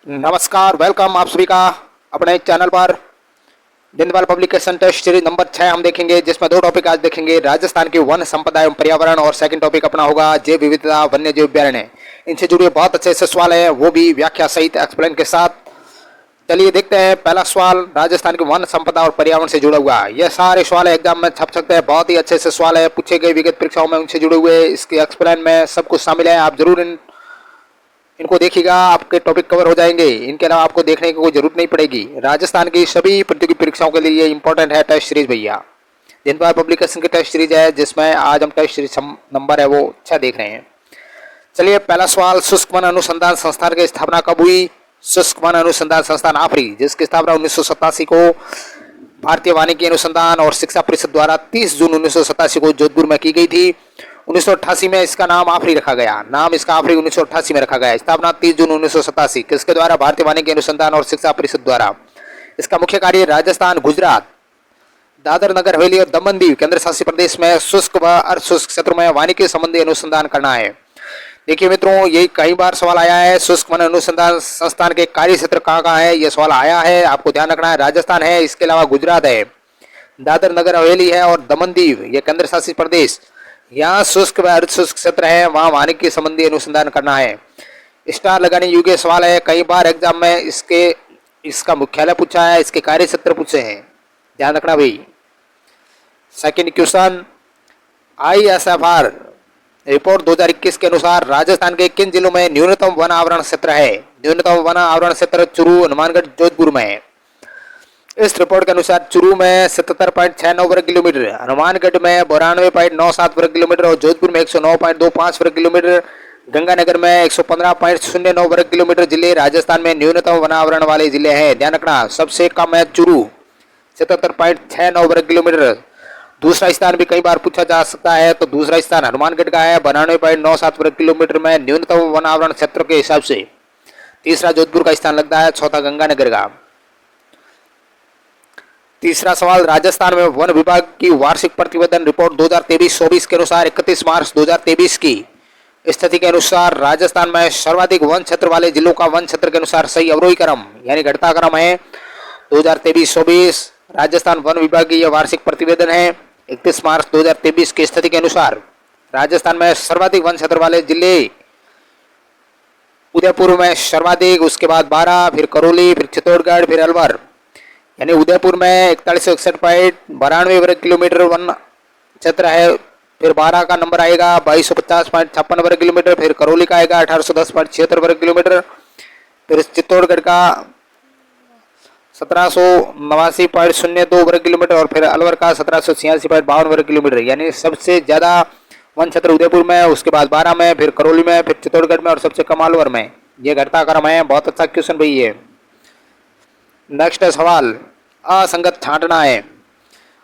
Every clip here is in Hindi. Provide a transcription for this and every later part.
नमस्कार, वेलकम आप सभी का अपने चैनल पर। Deendayal publication test series number 6 हम देखेंगे, जिसमें दो टॉपिक आज देखेंगे, राजस्थान की वन संपदा एवं पर्यावरण, और सेकंड टॉपिक अपना होगा जैव विविधता वन्य जीव अभ्यारण्य। इनसे जुड़े बहुत अच्छे से सवाल है, वो भी व्याख्या सहित एक्सप्लेन के साथ। चलिए देखते हैं। पहला सवाल राजस्थान की वन संपदा और पर्यावरण से जुड़ा हुआ है। ये सारे सवाल एग्जाम में छप सकते हैं, बहुत ही अच्छे से सवाल है, पूछे गए विगत परीक्षाओं में उनसे जुड़े हुए, इसके एक्सप्लेन में सब कुछ शामिल है। आप जरूर इनको देखिएगा, आपके टॉपिक कवर हो जाएंगे। इनके अलावा आपको देखने की कोई जरूरत नहीं पड़ेगी। राजस्थान की सभी प्रतियोगी परीक्षाओं के लिए ये इंपॉर्टेंट है टेस्ट सीरीज भैया। दीनदयाल पब्लिकेशन की टेस्ट सीरीज है, जिसमें आज हम टेस्ट सीरीज नंबर है वो 6 देख रहे हैं। चलिए पहला सवाल, शुष्क वन अनुसंधान संस्थान की स्थापना कब हुई? शुष्क वन अनुसंधान संस्थान आफरी, जिसकी स्थापना 1987 को भारतीय वानिकी अनुसंधान और शिक्षा परिषद द्वारा 30 जून 1987 को जोधपुर में की गई थी। 1988 में इसका नाम आफरी रखा गया। नाम इसका आफरी 1988 में रखा गया। स्थापना 30 जून 1987 किसके द्वारा? भारतीय वानिकी अनुसंधान और शिक्षा परिषद द्वारा। इसका मुख्य कार्य राजस्थान, गुजरात, दादर नगर हवेली और दमन दीव केंद्र शासित प्रदेश में शुष्क व अर्धशुष्क क्षेत्रों में वानिकी संबंधी अनुसंधान करना है। देखिए मित्रों, यही कई बार सवाल आया है, शुष्क वन अनुसंधान संस्थान के कार्य क्षेत्र कहाँ कहाँ है, यह सवाल आया है, आपको ध्यान रखना है। राजस्थान है, इसके अलावा गुजरात है, दादर नगर हवेली है और दमन दीव ये केंद्र शासित प्रदेश। यहाँ शुष्क व अर्धशुष्क क्षेत्र है, वहाँ वानिकी संबंधी अनुसंधान करना है। स्टार लगाने योग्य सवाल है, कई बार एग्जाम में इसका मुख्यालय पूछा है, इसके कार्य क्षेत्र पूछे हैं, ध्यान रखना भाई। सेकंड क्वेश्चन, ISFR रिपोर्ट 2021 के अनुसार राजस्थान के किन जिलों में न्यूनतम वन आवरण क्षेत्र है? न्यूनतम वन आवरण क्षेत्र चुरू, हनुमानगढ़, जोधपुर में है। इस रिपोर्ट के अनुसार चुरू में 77.69 वर्ग किलोमीटर, हनुमानगढ़ में 92.97 वर्ग किलोमीटर और जोधपुर में 109.25 वर्ग किलोमीटर, गंगानगर में 115.09 वर्ग किलोमीटर जिले राजस्थान में न्यूनतम वनावरण वाले जिले हैं। ध्यान रखना, सबसे कम है चुरू 77.69 वर्ग किलोमीटर। दूसरा स्थान भी कई बार पूछा जा सकता है, तो दूसरा स्थान हनुमानगढ़ का है 92.97 वर्ग किलोमीटर में न्यूनतम वनावरण क्षेत्र के हिसाब से। तीसरा जोधपुर का स्थान लगता है, चौथा गंगानगर का। तीसरा सवाल, राजस्थान में वन विभाग की वार्षिक प्रतिवेदन रिपोर्ट 2023-24 के अनुसार 31 मार्च 2023 की स्थिति के अनुसार राजस्थान में सर्वाधिक वन क्षेत्र वाले जिलों का वन क्षेत्र के अनुसार सही अवरोही क्रम यानी घटता क्रम है। 2023-24 राजस्थान वन विभाग की यह वार्षिक प्रतिवेदन है। 31 मार्च 2023 की स्थिति के अनुसार राजस्थान में सर्वाधिक वन क्षेत्र वाले जिले उदयपुर में सर्वाधिक, उसके बाद 12, फिर करौली, फिर चित्तौड़गढ़, फिर अलवर। यानी उदयपुर में 4161.92 वर्ग किलोमीटर वन क्षेत्र है, फिर 12 का नंबर आएगा 2250.56 वर्ग किलोमीटर, फिर करौली का आएगा 1810.76 वर्ग किलोमीटर, फिर चित्तौड़गढ़ का 1789.02 वर्ग किलोमीटर और फिर अलवर का 1786.52 वर्ग किलोमीटर। यानी सबसे ज्यादा वन क्षेत्र उदयपुर में, उसके बाद 12 में, फिर करौली में, फिर चित्तौड़गढ़ में और सबसे कम अलवर में। ये घटता क्रम है। बहुत अच्छा क्वेश्चन भाई ये। नेक्स्ट सवाल, असंगत छांटना है।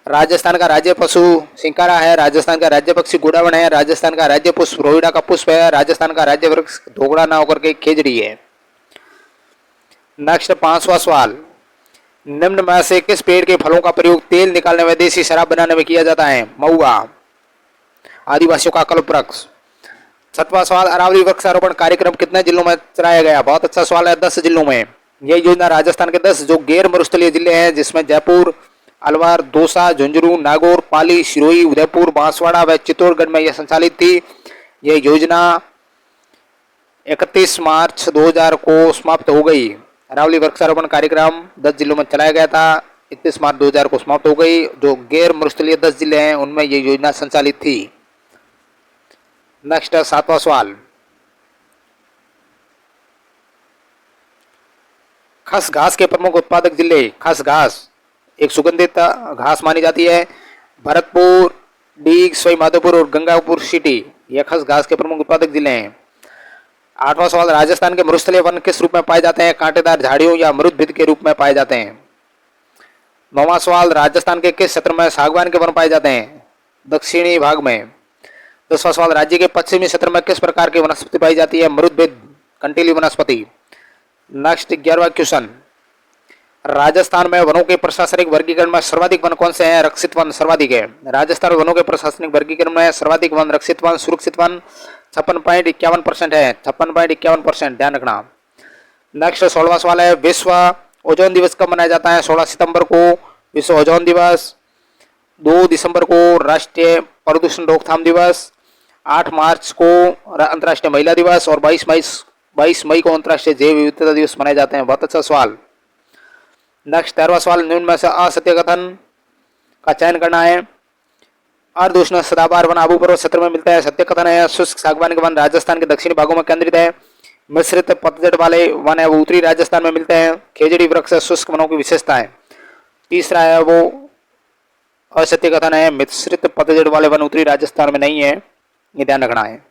राजस्थान का राज्य पशु सिंकारा है, राजस्थान का राज्य पक्षी गुड़ावन है, राजस्थान का राज्य पुष्प रोहिड़ा का पुष्प है, राजस्थान का राज्य वृक्ष ढोकड़ा ना होकर के खेजड़ी है। नेक्स्ट 5वां सवाल, निम्न में से किस पेड़ के फलों का प्रयोग तेल निकालने में, देसी शराब बनाने में किया जाता है? महुआ, आदिवासियों का कल्पवृक्ष। 7वां सवाल, अरावली वृक्षारोपण कार्यक्रम कितने जिलों में चलाया गया? बहुत अच्छा सवाल है, 10 जिलों में। यह योजना राजस्थान के 10 जो गैर मरुस्थलीय जिले हैं, जिसमें जयपुर, अलवर, दौसा, झुंझुनू, नागौर, पाली, सिरोही, उदयपुर, बांसवाड़ा व चित्तौड़गढ़ में यह संचालित थी। यह योजना 31 मार्च 2000 को समाप्त हो गई। अरावली वृक्षारोपण कार्यक्रम 10 जिलों में चलाया गया था, 31 मार्च 2000 को समाप्त हो गई। जो गैर मरुस्थलीय 10 जिले हैं उनमें यह योजना संचालित थी। नेक्स्ट 7वां सवाल, खस घास के प्रमुख उत्पादक जिले। खस घास एक सुगंधित घास मानी जाती है। भरतपुर, डीग, सवाई माधोपुर और गंगापुर सिटी ये खस घास के प्रमुख उत्पादक जिले हैं। 8वां सवाल, राजस्थान के मरुस्थलीय वन किस रूप में पाए जाते हैं? कांटेदार झाड़ियों या मरुद भित्त के रूप में पाए जाते हैं। 9वां सवाल, राजस्थान के किस क्षेत्र में सागवान के वन पाए जाते हैं? दक्षिणी भाग में। 10वां सवाल, राज्य के पश्चिमी क्षेत्र में किस प्रकार की वनस्पति पाई जाती है? मरुद भित्त, कंटीली वनस्पति। नेक्स्ट 11वां क्वेश्चन, राजस्थान में वनों के प्रशासनिक वर्गीकरण में सर्वाधिक वन कौन से हैं? रक्षित वन सर्वाधिक है। राजस्थान में वनों के प्रशासनिक वर्गीकरण में सर्वाधिक वन रक्षित वन, सुरक्षित वन 56.51% है, 56.51%, ध्यान रखना। नेक्स्ट 16वां सवाल है, विश्व ओजोन दिवस कब मनाया जाता है? 16 सितंबर को विश्व ओजोन दिवस, 2 दिसंबर को राष्ट्रीय प्रदूषण रोकथाम दिवस, 8 मार्च को अंतर्राष्ट्रीय महिला दिवस और 22 मई को अंतर्राष्ट्रीय जैव विविधता दिवस मनाए जाते हैं। बहुत अच्छा सवाल। नेक्स्ट 13वां सवाल, निम्न में से असत्य कथन का चयन करना है। अर्धउष्ण सदाबहार वन आबू पर्वत क्षेत्र में मिलता है। सत्य कथन है, शुष्क सागवानी के वन राजस्थान के दक्षिणी भागों में केंद्रित है। मिश्रित पतझड़ वाले वन है वो उत्तरी राजस्थान में मिलते हैं। खेजड़ी वृक्ष शुष्क वनों की विशेषता है। तीसरा है वो असत्य कथन है, मिश्रित पतझड़ वाले वन उत्तरी राजस्थान में नहीं है, ये ध्यान रखना है।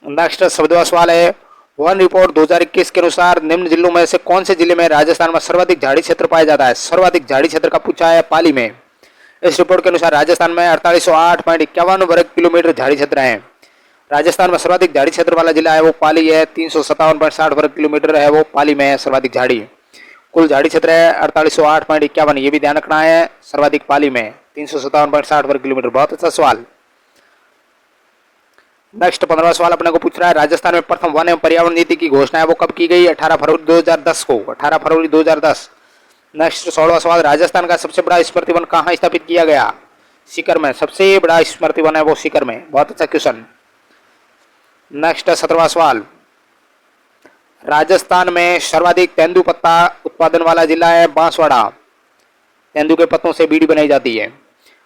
नेक्स्ट 17वां सवाल है, वन रिपोर्ट 2021 के अनुसार निम्न जिलों में से कौन से जिले में राजस्थान में सर्वाधिक झाड़ी क्षेत्र पाया जाता है? सर्वाधिक झाड़ी क्षेत्र का पूछा है पाली में। इस रिपोर्ट के अनुसार राजस्थान में 4808.51 वर्ग किलोमीटर झाड़ी क्षेत्र है। राजस्थान में सर्वाधिक झाड़ी क्षेत्र वाला जिला है वो पाली है। 357.60 वर्ग किलोमीटर है वो पाली में है सर्वाधिक झाड़ी। कुल झाड़ी क्षेत्र है 4808.51, ये भी ध्यान रखना है, सर्वाधिक पाली में 357.60 वर्ग किलोमीटर। बहुत अच्छा सवाल। नेक्स्ट 15वां सवाल अपने को पूछ रहा है, राजस्थान में प्रथम वन एवं पर्यावरण नीति की घोषणा है वो कब की गई? 18 फरवरी 2010 को, 18 फरवरी 2010। नेक्स्ट 16वां सवाल, राजस्थान का सबसे बड़ा स्मृति वन कहाँ स्थापित किया गया? सीकर में। सबसे बड़ा स्मृति वन है वो सीकर में। बहुत अच्छा क्वेश्चन। नेक्स्ट 17वां सवाल, राजस्थान में सर्वाधिक तेंदु पत्ता उत्पादन वाला जिला है बांसवाड़ा। तेंदु के पत्तों से बीड़ी बनाई जाती है।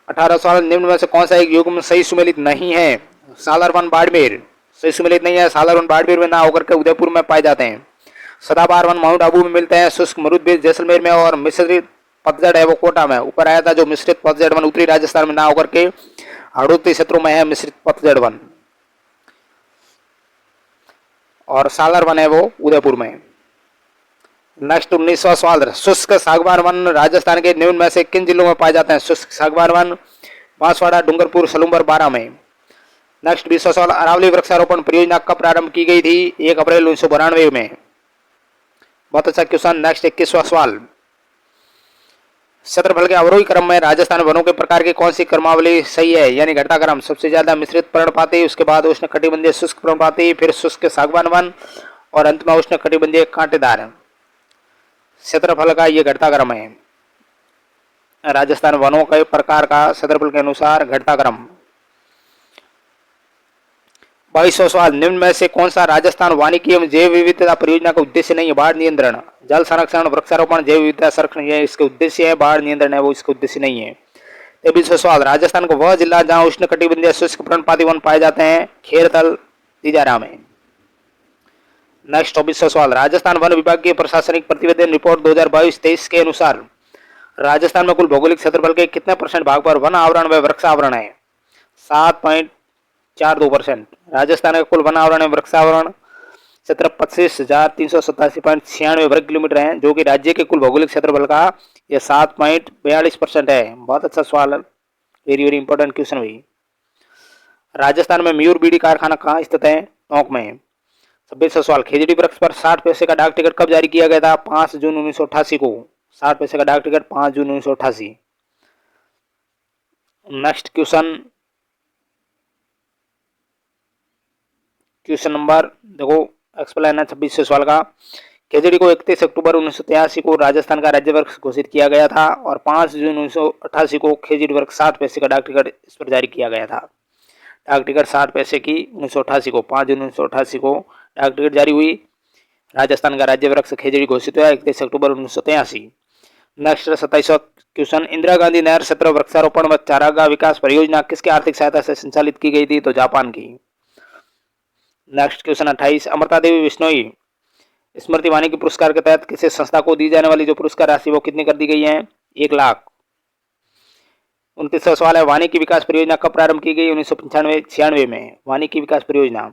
18वां सवाल, निम्न में से कौन सा एक युग्म सही सुमेलित नहीं है? सालर वन बाड़मेर सही सुमेलित नहीं है। सालर वन बाड़मेर में ना होकर के उदयपुर में पाए जाते हैं। सदाबहार वन माउंट आबू में मिलते हैं। शुष्क मरुद जैसलमेर में और मिश्रित पतझड़ है वो कोटा में। ऊपर आया था जो मिश्रित पतझड़ वन उत्तरी राजस्थान में ना होकर के हाड़ोती क्षेत्रों में है मिश्रित पतझड़ वन, और सालर वन है वो उदयपुर में। नेक्स्ट 19वां सवाल, शुष्क सागवान वन राजस्थान के निम्न में से किन जिलों में पाए जाते हैं? शुष्क सागवान वन बांसवाड़ा, डूंगरपुर, सलूंबर, बारा में। नेक्स्ट 20वां सवाल, अरावली वृक्षारोपण परियोजना कब प्रारंभ की गई थी? 1 अप्रैल 1992 में। बहुत अच्छा क्वेश्चन। नेक्स्ट 21वां सवाल, क्षेत्रफल के अवरोही क्रम में राजस्थान वनों के प्रकार की कौन सी क्रमावली सही है, यानी घटता क्रम? सबसे ज्यादा मिश्रित पर्णपाती, उसके बाद उष्ण कटिबंधीय शुष्क पर्णपाती, फिर शुष्क सागवान वन और अंत में उष्ण कटिबंधीय कांटेदार। क्षेत्रफल का ये घटता क्रम है राजस्थान वनों के प्रकार का क्षेत्रफल के अनुसार घटता क्रम। 22वां सवाल, निम्न में से कौन सा राजस्थान वानिकी एवं जैव विविधता परियोजना का उद्देश्य नहीं है? बाढ़ नियंत्रण, जल संरक्षण, वृक्षारोपण, जैव विविधता संरक्षण ये इसके उद्देश्य है। बाढ़ नियंत्रण है वो इसका उद्देश्य नहीं है। 23वां सवाल, राजस्थान का वह जिला जहां उष्ण कटिबंधीय शुष्क पर्णपाती वन पाए जाते हैं? खेरतल, तिजारा में। नेक्स्ट 24वां सवाल, राजस्थान वन विभाग की प्रशासनिक प्रतिवेदन रिपोर्ट 2022-23 के अनुसार राजस्थान में कुल भौगोलिक क्षेत्रफल के कितने % भाग पर वन आवरण व वृक्षावरण है? 7.42%। राजस्थान का कुल वन आवरण एवं वृक्षावरण क्षेत्र 25,387.96 वर्ग किलोमीटर है, जो कि राज्य के कुल भौगोलिक क्षेत्रफल का यह 7.42% है। बहुत अच्छा सवाल, वेरी वेरी इंपॉर्टेंट क्वेश्चन हुई। राजस्थान में मयूर बीड़ी कारखाना कहाँ स्थित है? टोंक में। 26वां सवाल, खेजड़ी वृक्ष पर 60 पैसे का डाक टिकट कब जारी किया गया था? 5 जून 1988 को। 60 पैसे का डाक टिकट 5 जून 1988। नेक्स्ट क्वेश्चन नंबर देखो एक्सप्लेन है 26वें सवाल का। खेजड़ी को 31 अक्टूबर 1983 को राजस्थान का राज्य वृक्ष घोषित किया गया था और 5 जून 1988 को खेजड़ी वृक्ष 60 पैसे का डाक टिकट इस पर जारी किया गया था। डाक टिकट 60 पैसे की 1988 को, 5 जून 1988 को डाक टिकट जारी हुई। राजस्थान का राज्य वृक्ष खेजड़ी घोषित हुआ 31 अक्टूबर 1983। नेक्स्ट 27वां क्वेश्चन, इंदिरा गांधी नहर क्षेत्र वृक्षारोपण व चारागाह विकास परियोजना किसकी आर्थिक सहायता से संचालित की गई थी? तो जापान की। नेक्स्ट क्वेश्चन 28, अमृता देवी बिश्नोई स्मृति वानिकी पुरस्कार के तहत किसी संस्था को दी जाने वाली जो पुरस्कार राशि वो कितनी कर दी गई है? 1 लाख। 29वां सवाल है, वानिकी विकास परियोजना कब प्रारंभ की गई? 1995-96 में। वानिकी विकास परियोजना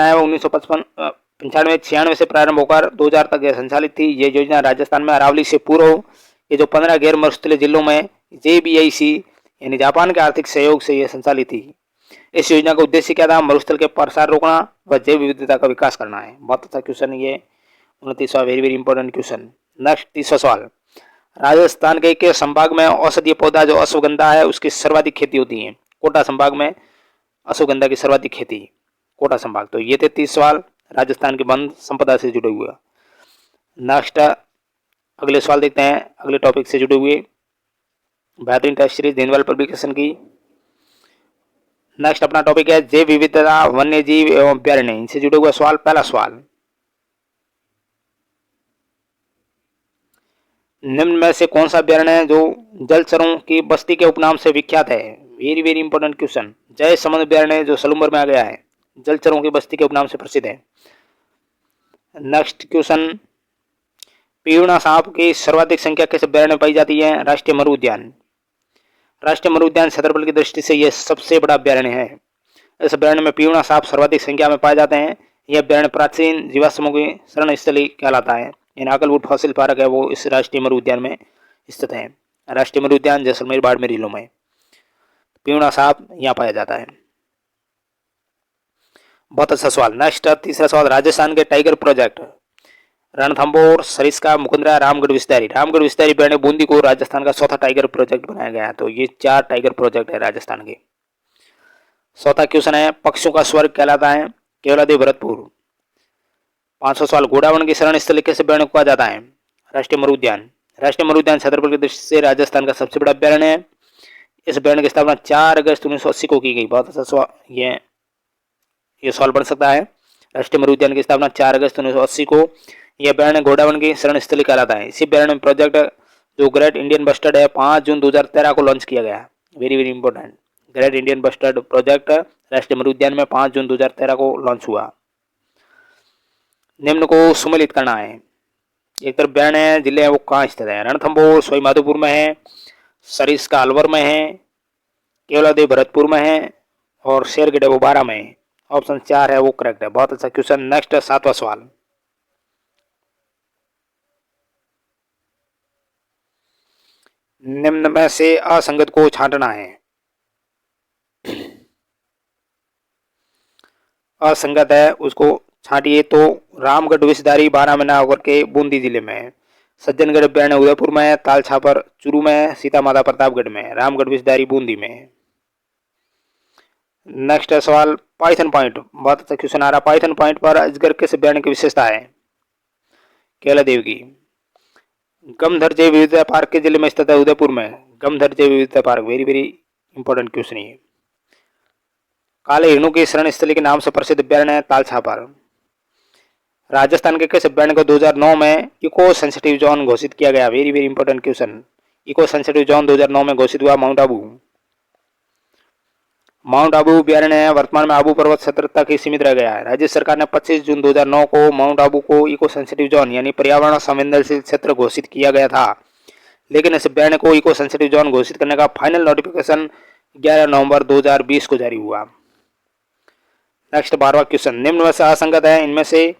है वो 1995-96 से प्रारंभ होकर 2000 तक यह संचालित थी। ये योजना राजस्थान में अरावली से पूर्व ये जो 15 गैर मरुस्थलीय जिलों में JBIC यानी जापान के आर्थिक सहयोग से यह संचालित थी। इस योजना का उद्देश्य क्या था? मरुस्थल के प्रसार रोकना व जैव विविधता का विकास करना है। बहुत अच्छा क्वेश्चन ये 29वां very very important question. Next 30वां सवाल, राजस्थान के संभाग में औषधीय पौधा जो अश्वगंधा है उसकी सर्वाधिक खेती होती है? कोटा संभाग में अश्वगंधा की सर्वाधिक खेती कोटा संभाग। तो ये थे 30 सवाल राजस्थान की वन संपदा से जुड़े हुए। नेक्स्ट अगले सवाल देखते हैं अगले टॉपिक से जुड़े हुए बेहतरीन टेस्ट सीरीज दीनदयाल पब्लिकेशन की। नेक्स्ट अपना टॉपिक है जैव विविधता, वन्य जीव एवं अभ्यारण्य, इनसे जुड़े हुए सवाल। पहला सवाल, निम्न में से कौन सा अभ्यारण्य है जो जलचरों की बस्ती के उपनाम से विख्यात है? Very very important question. जय समंद अभ्यारण्य जो सलूम्बर में आ गया है, जलचरों की बस्ती के उपनाम से प्रसिद्ध है। नेक्स्ट क्वेश्चन, पीयूणा सांप की सर्वाधिक संख्या किस अभ्यारण्य में पाई जाती है? राष्ट्रीय मरु उद्यान। राष्ट्रीय मरु उद्यान क्षेत्रफल की दृष्टि से यह सबसे बड़ा अभ्यारण्य है। इस अभ्यारण्य में पीयूणा सांप सर्वाधिक संख्या में पाए जाते हैं। यह अभ्यारण्य प्राचीन जीवाश्मों की शरण स्थली कहलाता है। नागलवुड फॉसिल पार्क है वो इस राष्ट्रीय मरु उद्यान में स्थित है। राष्ट्रीय मरु उद्यान जैसलमेर बाड़मेर जिलों में पीयूणा सांप यहाँ पाया जाता है। बहुत अच्छा सवाल। नेक्स्ट तीसरा सवाल, राजस्थान के टाइगर प्रोजेक्ट रणथंभौर, सरिस्का, मुकुंदरा, रामगढ़ विस्तारी। रामगढ़ विस्तारी अभ्यारण्य बूंदी को राजस्थान का चौथा टाइगर प्रोजेक्ट बनाया गया है। तो ये 4 टाइगर प्रोजेक्ट है राजस्थान के। चौथा क्वेश्चन है, पक्षियों का स्वर्ग कहलाता है केवलादेव भरतपुर। 500 सवाल, घोड़ावण की शरण स्थल किस अभ्यारण्य को कहा जाता है? राष्ट्रीय मरु उद्यान। राष्ट्रीय मरु उद्यान क्षेत्रफल की दृष्टि से राजस्थान का सबसे बड़ा अभ्यारण्य है। इस अभ्यारण्य की स्थापना 4 अगस्त 1980 को की गई। बहुत अच्छा सवाल, ये सवाल बन सकता है। राष्ट्रीय मरु उद्यान की स्थापना 4 अगस्त 1980 को। यह अभ्यारण्य घोड़ावण की शरण स्थली कहलाता है। इसी अभ्यारण्य में प्रोजेक्ट जो ग्रेट इंडियन बस्टर्ड है 5 जून 2013 को लॉन्च किया गया। Very very important. Great Indian bustard project राष्ट्रीय मरु उद्यान में 5 जून 2013 को लॉन्च हुआ। निम्न को सुमेलित करना है। एक तरफ अभ्यारण्य जिले हैं वो कहाँ स्थित है? रणथंभौर सवाईमाधोपुर में है, सरिस्का अलवर में है, केवलादेव भरतपुर में है और शेरगढ़ वो 12 में है। ऑप्शन 4 है वो करेक्ट है। बहुत अच्छा क्वेश्चन। नेक्स्ट 7वां सवाल, निम्न में से असंगत को छांटना है। असंगत है उसको छांटिए। तो रामगढ़ विषधारी 12 में ना होकर के बूंदी जिले में है। सज्जनगढ़ अभ्यारण्य उदयपुर में है, ताल छापर चूरू में है, सीता माता प्रतापगढ़ में है, रामगढ़ विषधारी बूंदी में है। नेक्स्ट सवाल, पाइथन पॉइंट। बहुत अच्छा क्वेश्चन आ रहा। पाइथन पॉइंट पर अजगर किस अभ्यारण्य की विशेषता है? केवलादेव की। गमधर जैव विविधता पार्क के जिले में स्थित है उदयपुर में। गमधर जैव विविधता park very very important question है। काले हिरणों की शरण स्थली के नाम से प्रसिद्ध अभ्यारण्य है ताल छापर। राजस्थान के किस अभ्यारण्य को 2009 में इको सेंसिटिव जोन घोषित किया गया? Very very important question. Eco sensitive zone 2009 में घोषित हुआ माउंट आबू। माउंट आबू अभ्यारण्य वर्तमान में आबू पर्वत क्षेत्र तक ही सीमित रह गया है। राज्य सरकार ने 25 जून 2009 को माउंट आबू को इको सेंसिटिव जोन यानी पर्यावरण संवेदनशील क्षेत्र घोषित किया गया था, लेकिन इस अभ्यारण्य को इको सेंसिटिव जोन घोषित करने का फाइनल नोटिफिकेशन 11 नवंबर 2020 को जारी हुआ। नेक्स्ट 12वां क्वेश्चन, निम्न में से असंगत है इनमें से?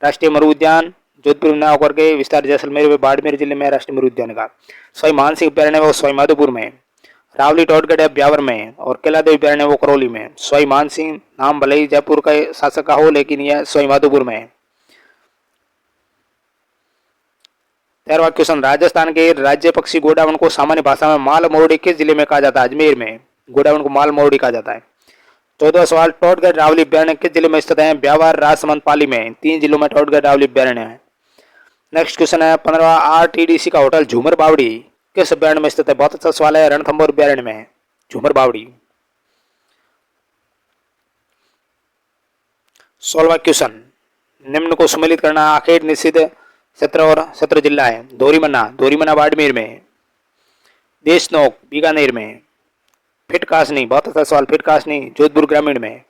राष्ट्रीय मरु उद्यान जोधपुर में होकर के विस्तार जैसलमेर व बाड़मेर जिले में राष्ट्रीय मरु उद्यान का। सवाई मानसिंह अभ्यारण्य वो सवाईमाधोपुर में, रावली टोटगढ़ ब्यावर में और केलादेव अभ्यारण्य वो करौली में। सवाई मानसिंह नाम भले ही जयपुर का शासक का हो लेकिन यह सवाईमाधोपुर में है। 13वां क्वेश्चन, राजस्थान के राज्य पक्षी घोड़ावण को सामान्य भाषा में माल मोरडी किस जिले में कहा जाता है? अजमेर में घोड़ावण को माल मोरडी कहा जाता है। 14वां सवाल, टोटगढ़ रावली अभ्यारण्य किस जिले में स्थित है? ब्यावर, राजसमंद, पाली में। 3 जिलों में टोटगढ़ रावली अभ्यारण्य है। नेक्स्ट क्वेश्चन है 15वां, आरटीडीसी का होटल झूमर बावड़ी किस अभ्यारण्य में स्थित है? बहुत अच्छा सवाल है। रणथंभौर अभ्यारण्य में झूमर बावड़ी। 16वां क्वेश्चन, निम्न को सम्मिलित करना। आखेट निश्चित क्षेत्र और क्षेत्र जिला है। धोरीमन्ना बाड़मेर में, देशनोक बीकानेर में, फिटकासनी, बहुत अच्छा सवाल, फिटकासनी जोधपुर ग्रामीण में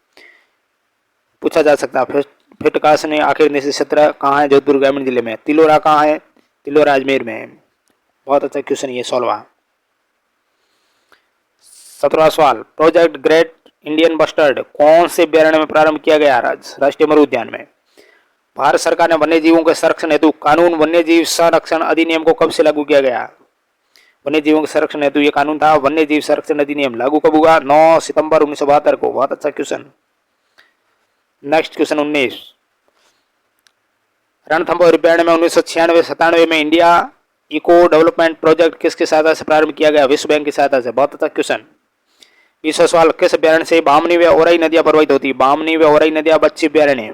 पूछा जा सकता है। फिटकासनी आखेट निश्चित क्षेत्र कहाँ है? जोधपुर ग्रामीण जिले में। तिलोरा कहाँ है? तिलोरा अजमेर में है। बहुत अच्छा क्वेश्चन ये 16वां। 17वां सवाल, प्रोजेक्ट ग्रेट इंडियन बस्टर्ड कौन से अभ्यारण्य में प्रारंभ किया गया? राष्ट्रीय मरु उद्यान में। भारत सरकार ने वन्य जीवों के संरक्षण हेतु कानून वन्य जीव संरक्षण अधिनियम को कब से लागू किया गया? वन्य जीवों के संरक्षण हेतु ये कानून था वन्य जीव संरक्षण अधिनियम। लागू कब हुआ? 9 सितंबर 1972 को। बहुत अच्छा क्वेश्चन। नेक्स्ट क्वेश्चन 19, रणथंभौर अभ्यारण्य में 1996-97 में इंडिया इको डेवलपमेंट प्रोजेक्ट किसकी सहायता से प्रारंभ किया गया? विश्व बैंक की सहायता से। बहुत अच्छा क्वेश्चन। 20वां सवाल, किस अभ्यारण्य से बामनी व औराई नदियां प्रवाहित होती है? बामनी व औराई नदियां बच्ची अभ्यारण्य,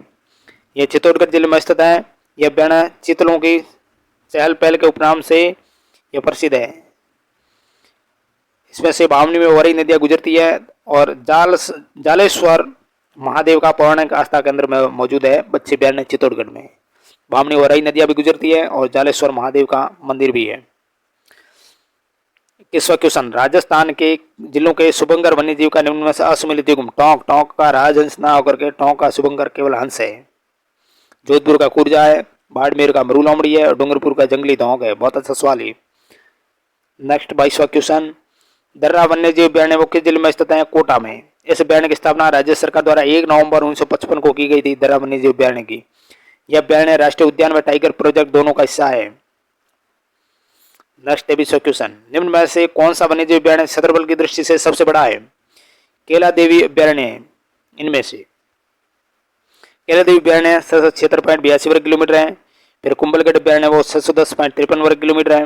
ये चित्तौड़गढ़ जिले में स्थित है। यह अभ्यारण्य चीतलों की चहल पहल के उपनाम से यह प्रसिद्ध है। इसमें से बामनी में औराई नदियां गुजरती है और जालेश्वर महादेव का पौराणिक आस्था केंद्र में मौजूद है बच्ची अभ्यारण्य चित्तौड़गढ़ में। बामनी औराई नदियां भी गुजरती है और जालेश्वर महादेव का मंदिर भी है। 21वां क्वेश्चन, राजस्थान के जिलों के शुभंकर वन्यजीव का निम्न में से असुमेलित युग्म। टोंक, टोंक का राजहंस ना होकर के टोंक का शुभंकर केवल हंस है। जोधपुर का कुरजा है, बाड़मेर का मरू लोमड़ी है और डूंगरपुर का जंगली धौंक है। बहुत अच्छा सवाल है। नेक्स्ट 22वां क्वेश्चन, दर्रा वन्यजीव अभ्यारण्य वो किस जिले में स्थित है? कोटा में। इस अभ्यारण्य की स्थापना राज्य सरकार द्वारा 1 नवंबर 1955 को की गई थी। दर्रा वन्यजीव अभ्यारण्य की यह अभ्यारण्य राष्ट्रीय उद्यान व टाइगर प्रोजेक्ट दोनों का हिस्सा है। नेक्स्ट 23वां क्वेश्चन, निम्न में से कौन सा वन्यजीव अभ्यारण्य क्षेत्रफल की दृष्टि से सबसे बड़ा है? केला देवी अभ्यारण्य। इनमें से केला देवी अभ्यारण्य 76.82 वर्ग किलोमीटर है। फिर कुंभलगढ़ अभ्यारण्य वो 610.53 वर्ग किलोमीटर है।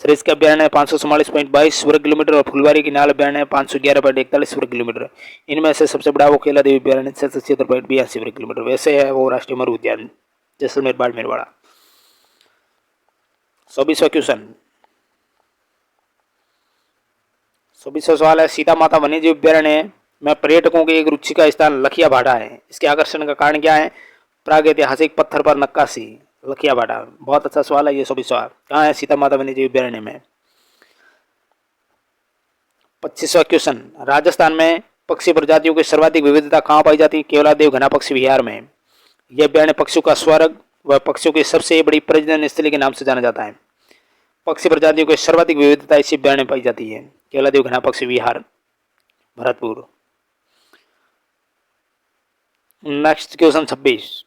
सरिस का अभ्यारण्य 544.22 वर्ग किलोमीटर और फुलवारी की नाल अभ्यारण्य 511.41 वर्ग किलोमीटर। इनमें से सबसे बड़ा वो केला देवी अभ्यारण्य 676.82 वर्ग किलोमीटर। वैसे है वो राष्ट्रीय मरु उद्यान जैसलमेर बाड़मेर वाला। 24वां क्वेश्चन, 24वां सवाल है, सीता माता वन्यजीव अभ्यारण्य में पर्यटकों की एक रुचि का स्थान लखिया भाटा है। इसके आकर्षण का कारण क्या है? प्रागैतिहासिक पत्थर पर नक्काशी, लखिया भाटा। बहुत अच्छा सवाल है ये। 24वां कहाँ है? सीता माता वन्यजीव अभ्यारण्य में। 25वां क्वेश्चन, राजस्थान में पक्षी प्रजातियों की सर्वाधिक विविधता कहाँ पाई जाती है? केवलादेव घना पक्षी विहार में। यह अभ्यारण्य पक्षियों का स्वर्ग व पक्षियों की सबसे बड़ी प्रजनन स्थली के नाम से जाना जाता है। पक्षी प्रजातियों की सर्वाधिक विविधता इसी अभ्यारण्य में पाई जाती है। केवलादेव घना पक्षी विहार, भरतपुर। नेक्स्ट क्वेश्चन 26,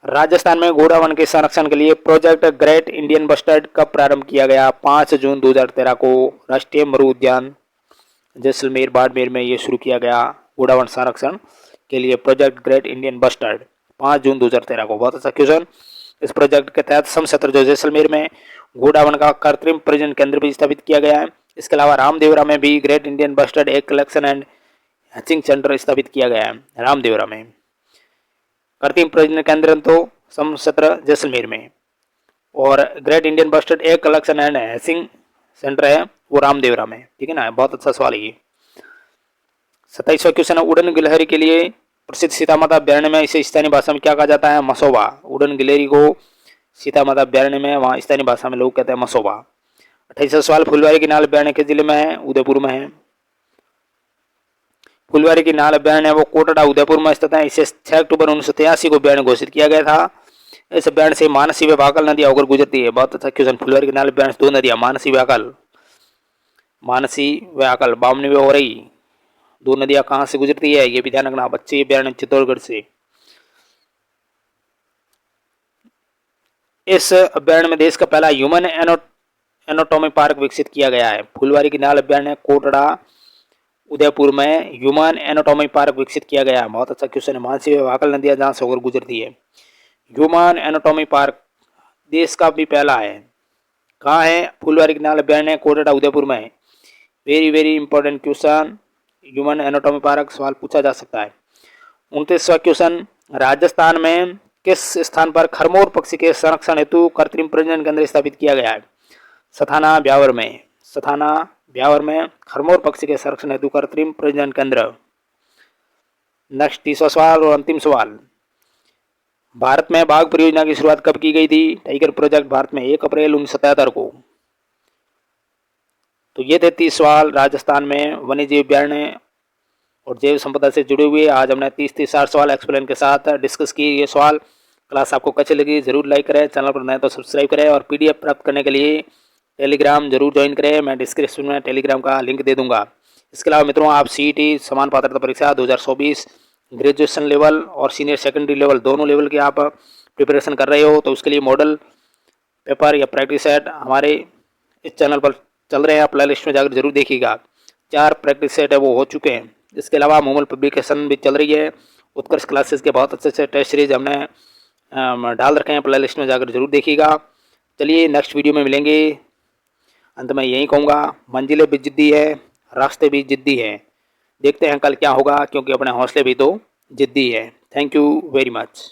राजस्थान में घोड़ा वन के संरक्षण के लिए प्रोजेक्ट ग्रेट इंडियन बस्टर्ड कब प्रारंभ किया गया? 5 जून 2013 को राष्ट्रीय मरु उद्यान जैसलमेर बाड़मेर में ये शुरू किया गया। घोड़ा वन संरक्षण के लिए प्रोजेक्ट ग्रेट इंडियन बस्टर्ड 5 जून 2013 को। बहुत अच्छा क्वेश्चन। इस प्रोजेक्ट के तहत सम क्षेत्र जो जैसलमेर में घोड़ा वन का कृत्रिम प्रजनन केंद्र भी स्थापित किया गया है। इसके अलावा रामदेवरा में भी ग्रेट इंडियन बस्टर्ड एक कलेक्शन एंड हैचिंग सेंटर स्थापित किया गया है। रामदेवरा में कृत्रिम प्रजनन केंद्र तो सम क्षेत्र जैसलमेर में, और ग्रेट इंडियन बस्टर्ड एक कलेक्शन एंड हैचिंग सेंटर है वो रामदेवरा में। ठीक है ना, बहुत अच्छा सवाल है ये। 27वां क्वेश्चन है, उड़न गिलहरी के लिए प्रसिद्ध सीता माता अभ्यारण्य में इसे स्थानीय भाषा में क्या कहा जाता है? मसोबा। उड़न गिलहरी को सीता माता अभ्यारण्य में वहाँ स्थानीय भाषा में लोग कहते हैं मसोबा। 28वां सवाल, फुलवारी की नाल अभ्यारण्य किस जिले में है? उदयपुर में है। फुलवारी की नाल अभ्यारण्य वो कोटड़ा उदयपुर में स्थित है। इसे 6 अक्टूबर 1983 को अभ्यारण्य घोषित किया गया था। इस अभ्यारण्य से मानसी व भाकल नदियां होकर गुजरती है। बहुत अच्छा क्वेश्चन। फुलवारी के नाल अभ्यारण्य से 2 नदियां मानसी व आकल, मानसी व आकल, बामनी व औरई 2 नदियां कहाँ से गुजरती है? ये भी ध्यान रखना। बच्ची अभ्यारण्य चित्तौड़गढ़ से। इस अभ्यारण्य में देश का पहला ह्यूमन एनाटॉमी पार्क विकसित किया गया है। फुलवारी की नाल अभ्यारण्य कोटड़ा उदयपुर में ह्यूमन एनाटॉमी पार्क विकसित किया गया है। बहुत अच्छा क्वेश्चन है। मानसी व भाकल नदियां जहाँ से होकर गुजरती है। ह्यूमन एनाटॉमी पार्क देश का भी पहला है। कहाँ है? फुलवारी की नाल अभ्यारण्य कोटड़ा उदयपुर में है। Very very important question. Human anatomy park सवाल पूछा जा सकता है। 29वां क्वेश्चन, राजस्थान में किस स्थान पर खरमोर पक्षी के संरक्षण हेतु कृत्रिम प्रजनन केंद्र स्थापित किया गया है? सथाना ब्यावर में। सथाना ब्यावर में खरमोर पक्षी के संरक्षण हेतु कृत्रिम प्रजनन केंद्र। नेक्स्ट 30वां सवाल और अंतिम सवाल, भारत में बाघ परियोजना की शुरुआत कब की गई थी? टाइगर प्रोजेक्ट भारत में 1 अप्रैल 1977 को। तो ये थे 30 सवाल राजस्थान में वन्यजीव अभ्यारण्य और जैव संपदा से जुड़े हुए। आज हमने 30-60 सवाल एक्सप्लेन के साथ डिस्कस किए। ये सवाल क्लास आपको कैसे लगी जरूर लाइक करें, चैनल पर नए तो सब्सक्राइब करें और पीडीएफ प्राप्त करने के लिए टेलीग्राम जरूर ज्वाइन करें। मैं डिस्क्रिप्शन में टेलीग्राम का लिंक दे दूंगा। इसके अलावा मित्रों, आप सीईटी समान पात्रता परीक्षा 2024 ग्रेजुएशन लेवल और सीनियर सेकेंडरी लेवल दोनों लेवल की आप प्रिपरेशन कर रहे हो तो उसके लिए मॉडल पेपर या प्रैक्टिस सेट हमारे इस चैनल पर चल रहे हैं। आप प्ले लिस्ट में जाकर जरूर देखिएगा। 4 प्रैक्टिस सेट है वो हो चुके हैं। इसके अलावा मूमल पब्लिकेशन भी चल रही है। उत्कर्ष क्लासेस के बहुत अच्छे टेस्ट सीरीज हमने डाल रखे हैं। प्ले लिस्ट में जाकर जरूर देखिएगा। चलिए नेक्स्ट वीडियो में मिलेंगे। अंत में यही कहूँगा, मंजिलें भी जिद्दी है, रास्ते भी जिद्दी हैं। देखते हैं कल क्या होगा, क्योंकि अपने हौसले भी तो जिद्दी है। Thank you very much.